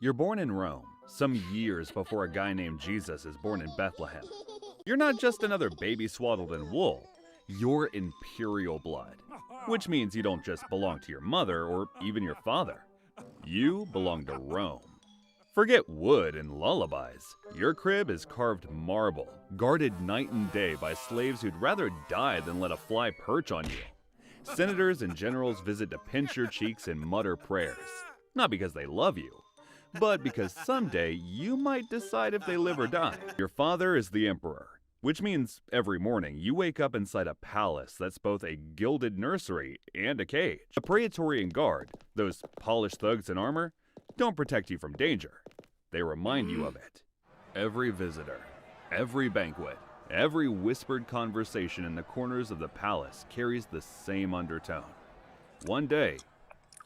You're born in Rome, some years before a guy named Jesus is born in Bethlehem. You're not just another baby swaddled in wool, you're imperial blood, which means you don't just belong to your mother or even your father. You belong to Rome. Forget wood and lullabies. Your crib is carved marble, guarded night and day by slaves who'd rather die than let a fly perch on you. Senators and generals visit to pinch your cheeks and mutter prayers, not because they love you, but because someday you might decide if they live or die. Your father is the emperor, which means every morning you wake up inside a palace that's both a gilded nursery and a cage. The Praetorian Guard, those polished thugs in armor, don't protect you from danger. They remind you of it. Every visitor, every banquet, every whispered conversation in the corners of the palace carries the same undertone. One day,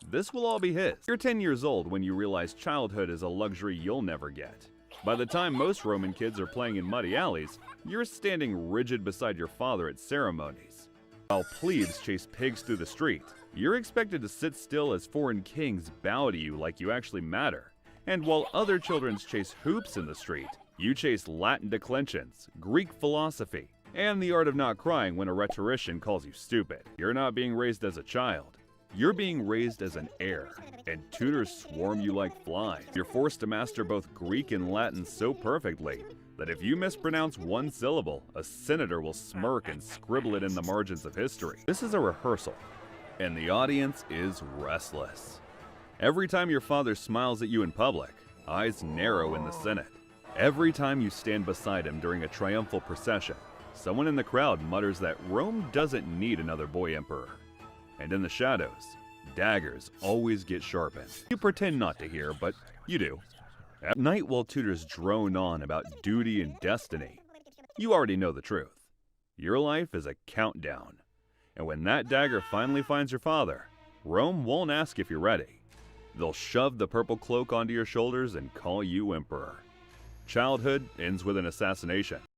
this will all be his. You're 10 years old when you realize childhood is a luxury you'll never get. By the time most Roman kids are playing in muddy alleys, you're standing rigid beside your father at ceremonies. While plebes chase pigs through the street, you're expected to sit still as foreign kings bow to you like you actually matter. And while other children chase hoops in the street, you chase Latin declensions, Greek philosophy, and the art of not crying when a rhetorician calls you stupid. You're not being raised as a child. You're being raised as an heir, and tutors swarm you like flies. You're forced to master both Greek and Latin so perfectly that if you mispronounce one syllable, a senator will smirk and scribble it in the margins of history. This is a rehearsal, and the audience is restless. Every time your father smiles at you in public, eyes narrow in the Senate. Every time you stand beside him during a triumphal procession, someone in the crowd mutters that Rome doesn't need another boy emperor. And in the shadows, daggers always get sharpened. You pretend not to hear, but you do. At night, while tutors drone on about duty and destiny, you already know the truth. Your life is a countdown. And when that dagger finally finds your father, Rome won't ask if you're ready. They'll shove the purple cloak onto your shoulders and call you emperor. Childhood ends with an assassination.